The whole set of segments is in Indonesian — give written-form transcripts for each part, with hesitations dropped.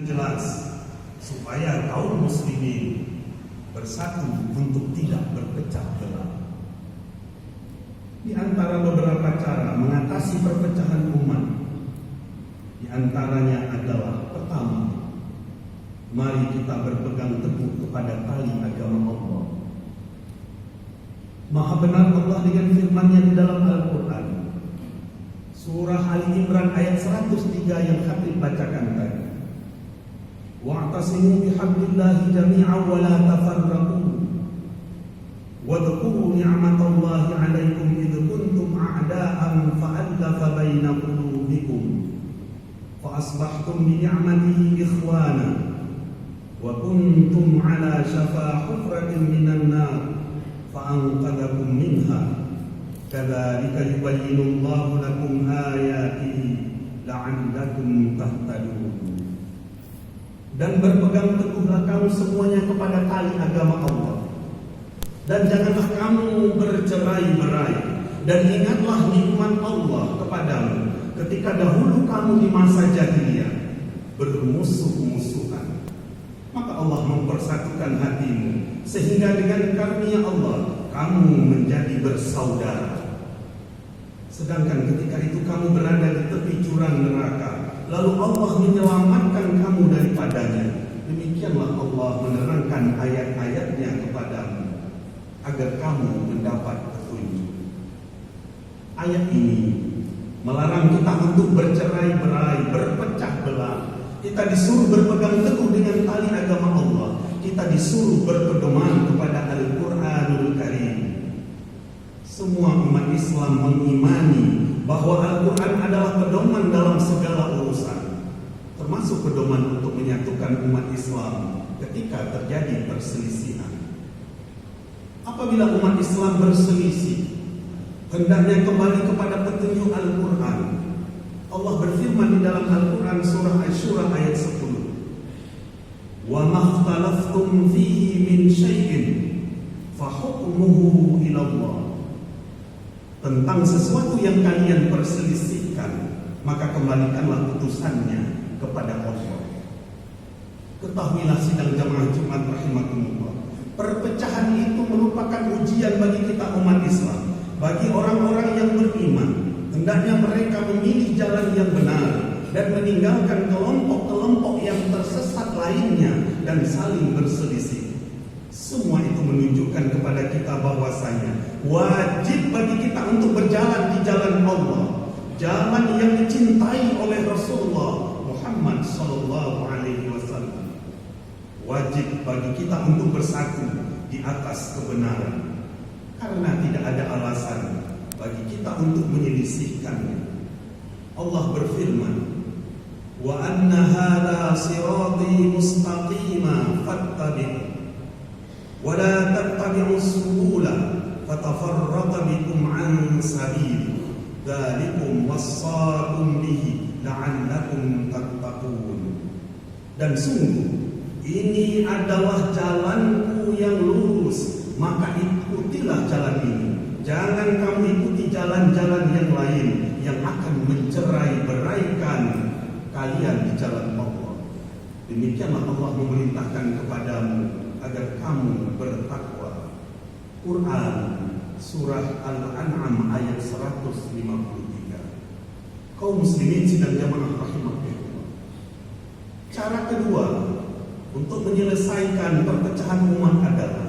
Jelas supaya kaum muslimin bersatu untuk tidak berpecah belah. Di antara beberapa cara mengatasi perpecahan umat, di antaranya adalah pertama, mari kita berpegang teguh kepada tali agama Allah. Maha benar Allah dengan firman-Nya di dalam Al-Quran. Surah Ali Imran ayat 103 yang Khatib bacakan tadi. Wa'tasimu bihablillahi jami'an wa la tafarraqu wadhkuru ni'matallahi 'alaikum idh kuntum a'da'an fa'alafa baina qulubikum fa asbahtum bi ni'matihi ikhwana wa kuntum 'ala shafa hufratin minan nar fa anqadhakum minha kadzalika yubayyinullahu lakum ayatihi la'allakum tahtadun. Dan berpegang teguhlah kamu semuanya kepada tali agama Allah. Dan janganlah kamu bercerai-berai. Dan ingatlah nikmat Allah kepadamu ketika dahulu kamu di masa jahiliyah bermusuh-musuhan. Maka Allah mempersatukan hatimu sehingga dengan karunia Allah kamu menjadi bersaudara. Sedangkan ketika itu kamu berada di tepi jurang neraka, lalu Allah menyelamatkan kamu daripadanya. Demikianlah Allah menerangkan ayat-ayatnya kepadamu agar kamu mendapat petunjuk. Ayat ini melarang kita untuk bercerai-berai, berpecah belah. Kita disuruh berpegang teguh dengan tali agama Allah. Kita disuruh berpedoman kepada Al-Quranul Karim. Semua umat Islam mengimani bahwa Al-Quran adalah pedoman dalam segala urusan, termasuk pedoman untuk menyatukan umat Islam ketika terjadi perselisihan. Apabila umat Islam berselisih, hendaknya kembali kepada petunjuk Al-Quran. Allah berfirman di dalam Al-Quran surah Asy-Syura ayat 10. Wa makhtalaftum fihi min syai'in fa hukmuhu ila Allah. Tentang sesuatu yang kalian perselisihkan, maka kembalikanlah putusannya kepada Allah. Ketahuilah sidang jamaah Jumat rahimakumullah, perpecahan itu merupakan ujian bagi kita umat Islam. Bagi orang-orang yang beriman, hendaknya mereka memilih jalan yang benar dan meninggalkan kelompok-kelompok yang tersesat lainnya dan saling berselisih. Semua itu menunjukkan kepada kita bahwasanya wajib bagi kita untuk berjalan di jalan Allah, jalan yang dicintai oleh Rasulullah Muhammad SAW. Wajib bagi kita untuk bersatu di atas kebenaran, karena tidak ada alasan bagi kita untuk menyelisihkannya. Allah berfirman, wa anna hadha sirati mustaqima fattabi'u وَلَا تَتَّبِعُوا السُّبُلَ فَتَفَرَّقَ بِكُمْ عَنْ سَبِيلِهِ ذَلِكُمْ وَصَّاكُمْ بِهِ لَعَلَّكُمْ تَتَّقُونَ. Dan sungguh ini adalah jalanku yang lurus, maka ikutilah jalan ini. Jangan kamu ikuti jalan-jalan yang lain yang akan mencerai-beraikan kalian di jalan Allah. Demikianlah Allah memerintahkan kepadamu agar kamu bertakwa. Quran surah Al-An'am ayat 153. Kaum muslimin sidang jamaah rahimakumullah. Cara kedua untuk menyelesaikan perpecahan umat adalah,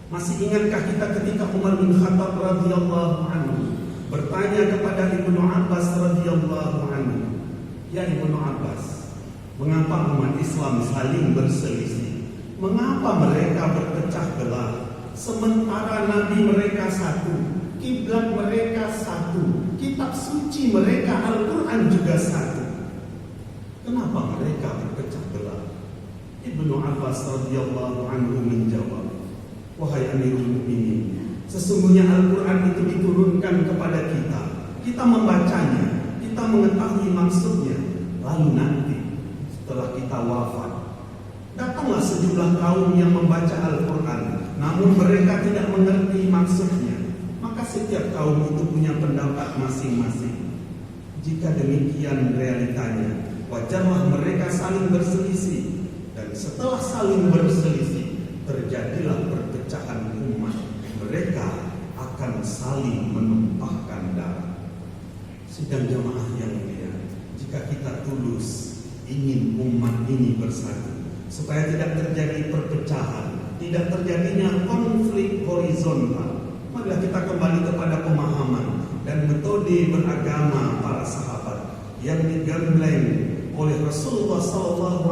masih ingatkah kita ketika Umar bin Khattab radhiyallahu anhu bertanya kepada Ibnu Abbas radhiyallahu anhu, ya Ibnu Abbas, mengapa umat Islam saling berselisih? Mengapa mereka berpecah belah? Sementara Nabi mereka satu, kiblat mereka satu, kitab suci mereka Al-Quran juga satu. Kenapa mereka berpecah belah? Ibnu Abbas radhiyallahu anhu menjawab, wahai Amirul Mukminin, sesungguhnya Al-Quran itu diturunkan kepada kita. Kita membacanya, kita mengetahui maksudnya. Lalu nanti setelah kita wafat, datanglah sejumlah kaum yang membaca Al-Quran, namun mereka tidak mengerti maksudnya. Maka setiap kaum itu punya pendapat masing-masing. Jika demikian realitanya, wajarlah mereka saling berselisih, dan setelah saling berselisih terjadilah perpecahan umat. Mereka akan saling menumpahkan darah. Sidang jamaah yang mulia, jika kita tulus ingin umat ini bersatu, supaya tidak terjadi perpecahan, tidak terjadinya konflik horizontal, marilah kita kembali kepada pemahaman dan metode beragama para sahabat yang digembleng oleh Rasulullah SAW.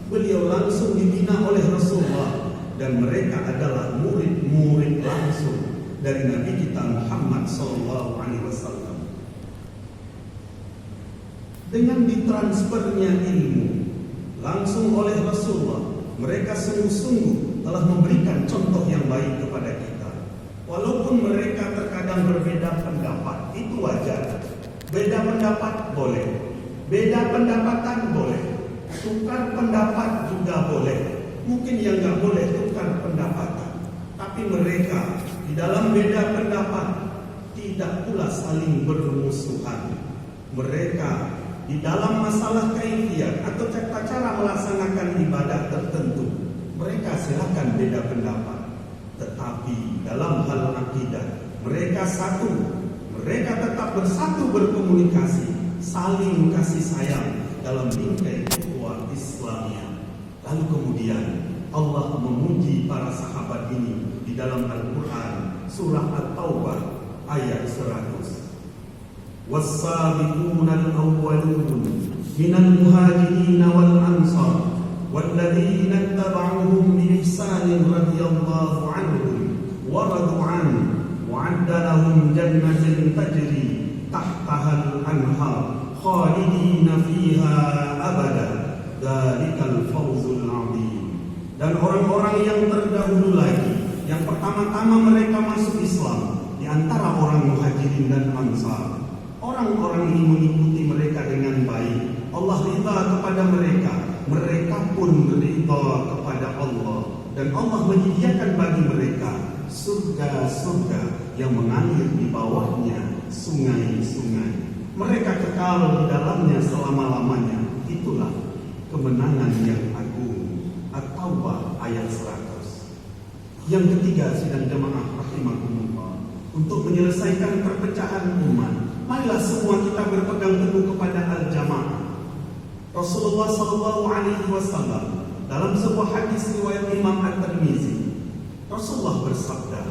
Beliau langsung dibina oleh Rasulullah, dan mereka adalah murid-murid langsung dari Nabi kita Muhammad SAW. Dengan ditransfernya ilmu langsung oleh Rasulullah, mereka sungguh-sungguh telah memberikan contoh yang baik kepada kita. Walaupun mereka terkadang berbeda pendapat, itu wajar. Beda pendapat boleh, beda pendapatan boleh, tukar pendapat juga boleh. Mungkin yang nggak boleh tukar pendapatan, tapi mereka di dalam beda pendapat tidak pula saling bermusuhan. Mereka di dalam masalah kaifiyah atau cara melaksanakan ibadah tertentu, mereka silakan beda pendapat. Tetapi dalam hal akidah, mereka satu. Mereka tetap bersatu berkomunikasi, saling kasih sayang dalam bingkai ukhuwah Islamiyah. Lalu kemudian Allah memuji para sahabat ini di dalam Al-Quran surah At-Taubah ayat 100. والسابقون الأولون من المهاجرين والأنصار والذين اتبعوهم بإحسان رضي الله عنهم ورضوا عنه وأعد لهم جنة تجري تحتها الأنهار خالدين فيها أبدا ذلك الفوز العظيم. Dan orang-orang yang terdahulu lagi, yang pertama-tama mereka masuk Islam di antara orang Muhajirin dan Ansar. Orang-orang ini mengikuti mereka dengan baik. Allah ridha kepada mereka, mereka pun ridha kepada Allah, dan Allah menyediakan bagi mereka surga-surga yang mengalir di bawahnya sungai-sungai. Mereka kekal di dalamnya selama-lamanya. Itulah kemenangan yang agung. At-Taubah ayat 100. Yang ketiga, sidang jemaah rahimakumullah, untuk menyelesaikan perpecahan umat, marilah semua kita berpegang teguh kepada al-jamaah. Rasulullah SAW dalam sebuah hadis riwayat Imam At-Tirmizi, Rasulullah bersabda,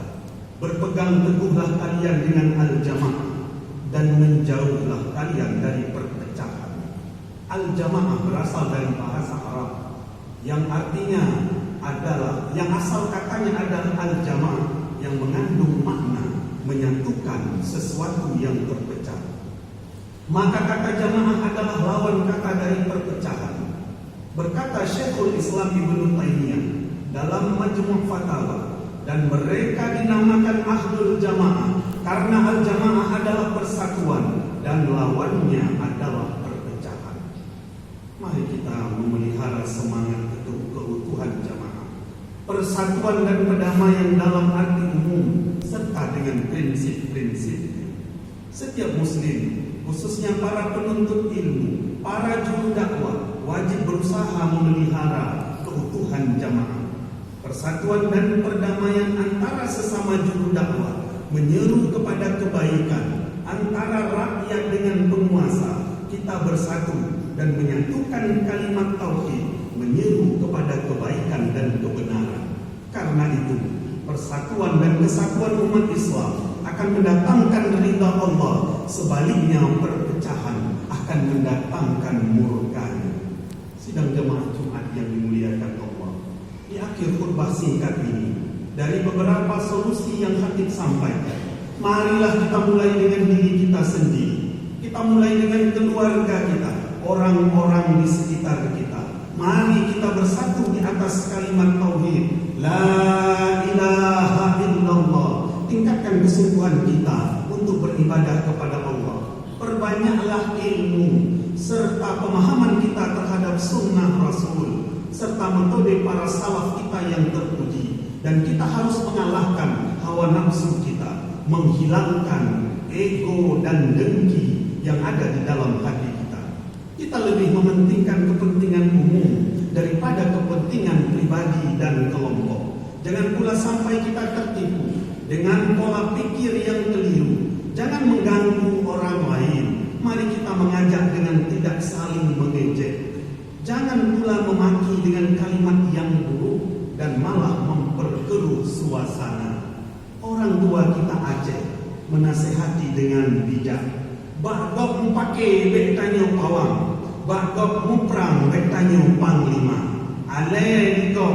berpegang teguhlah kalian dengan al-jamaah dan menjauhlah kalian dari perpecahan. Al-jamaah berasal dari bahasa Arab yang artinya adalah, yang asal katanya adalah al-jamaah, yang mengandung makna menyatukan sesuatu yang terpecah. Maka kata jamaah adalah lawan kata dari perpecahan. Berkata Syekhul Islam Ibnu Taimiyah dalam Majmu' Fatawa, dan mereka dinamakan ahlul jamaah karena al-jamaah adalah persatuan dan lawannya adalah perpecahan. Mari kita memelihara semangat keutuhan jamaah, persatuan dan perdamaian dalam arti umum, serta dengan prinsip-prinsipnya. Setiap muslim, khususnya para penuntut ilmu, para juru dakwah, wajib berusaha memelihara keutuhan jamaah. Persatuan dan perdamaian antara sesama juru dakwah, menyeru kepada kebaikan antara rakyat dengan penguasa. Kita bersatu dan menyatukan kalimat tauhid, menyeru kepada kebaikan dan kebenaran. Karena itu, persatuan dan kesatuan umat Islam akan mendatangkan ridha Allah. Sebaliknya, perpecahan akan mendatangkan murkanya. Sidang jemaah Jumat yang dimuliakan Allah, di akhir khutbah singkat ini, dari beberapa solusi yang Khatib sampaikan, marilah kita mulai dengan diri kita sendiri. Kita mulai dengan keluarga kita, orang-orang di sekitar kita. Mari kita bersatu di atas kalimat tauhid, la ilaha illallah. Tingkatkan kesungguhan kita untuk beribadah kepada Allah. Perbanyaklah ilmu serta pemahaman kita terhadap sunnah Rasul serta metode para salaf kita yang terpuji. Dan kita harus mengalahkan hawa nafsu kita, menghilangkan ego dan dengki yang ada di dalam hati kita. Kita lebih mementingkan kepentingan umum daripada kepentingan pribadi dan kelompok. Jangan pula sampai kita tertipu dengan pola pikir yang keliru. Jangan mengganggu orang lain. Mari kita mengajak dengan tidak saling mengejek. Jangan pula memaki dengan kalimat yang buruk dan malah memperkeruh suasana. Orang tua kita Aceh menasehati dengan bijak. Bakdok mempake bek tanya pawang, bakdok muprang bek tanya panglima. Ale niko,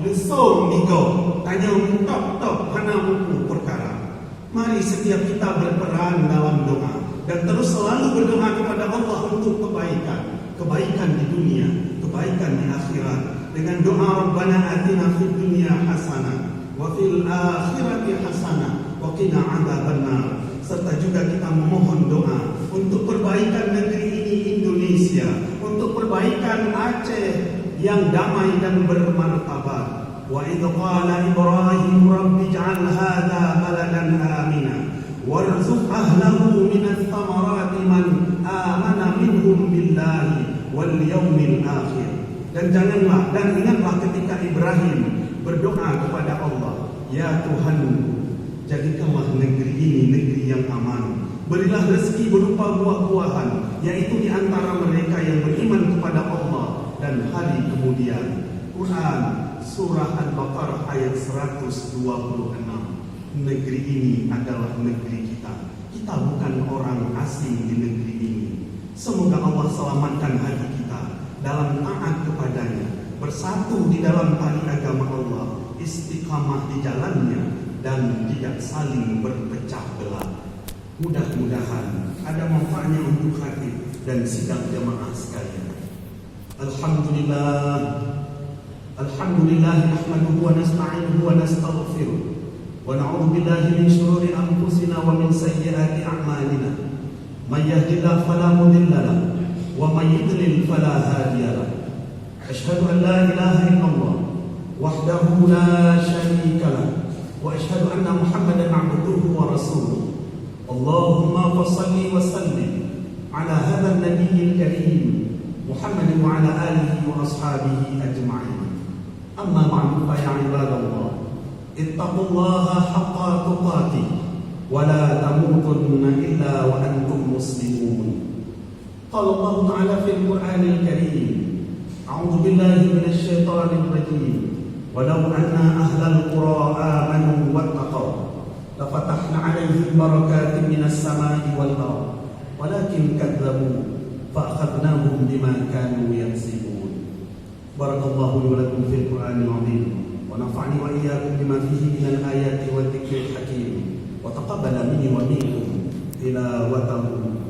lesong niko, tanya tok hana muku perkara. Mari setiap kita berperan dalam doa dan terus selalu berdoa kepada Allah untuk kebaikan di dunia, kebaikan di akhirat. Dengan doa Rabbana atina fid dunya hasanah wa fil akhirati hasanah wa qina adzabannar. Serta juga kita memohon doa untuk perbaikan negeri ini Indonesia, untuk perbaikan Aceh yang damai dan bermartabat. Wa idh qala Ibrahim rabbi ij'al hadha baladan amina warzuq ahlahu minats thamarati man amana minhum billahi wal yawmil akhir. Dan ingatlah ketika Ibrahim berdoa kepada Allah, ya Tuhan, jadikanlah negeri ini negeri yang aman. Berilah rezeki berupa buah-buahan, yaitu di antara mereka yang beriman kepada Allah dan hari kemudian. Quran Surah Al-Baqarah ayat 126. Negeri ini adalah negeri kita. Kita bukan orang asing di negeri ini. Semoga Allah selamatkan hati kita dalam taat kepadanya, bersatu di dalam tali agama Allah, istiqamah di jalannya, dan tidak saling berpecah belah. Mudah-mudahan ada manfaatnya untuk hati dan sidang jamaah sekalian. Alhamdulillah nahmaduhu wa nasta'inuhu wa nastaghfiruh wa na'udzu billahi min shururi anfusina wa min sayyiati a'malina. May yahdihillahu fala mudilla lahu wa may yudlil fala hadiya lahu. Asyhadu an la ilaha illallah wahdahu la syarika lahu wa asyhadu anna Muhammadan 'abduhu wa rasuluh. Allahumma fassalli wa sallim ala hadzal nabiyil karim Muhammadin wa ala alihi wa ashabihi ajma'in. Amma ba'du fa ya ibadallah, ittaqullaha haqqa tuqatih wa la tamutunna illa wa antum muslimun. Qala Allah Ta'ala fil Qur'anil Karim, a'udzu billahi minasy syaithanir rajim. Walau anna ahlal qura amanu wattaqaw lafatahna 'alaihim barakatin minas samai wal ardh walakin kadzabu fa akhadnahum bima kanu yaksibun. Barakallahu li wa lakum fil Qur'anil 'azim wa nafa'ani wa iyyakum bima fihi minal ayati wadh dhikril hakim wa taqabbala minni wa minkum tilawatahu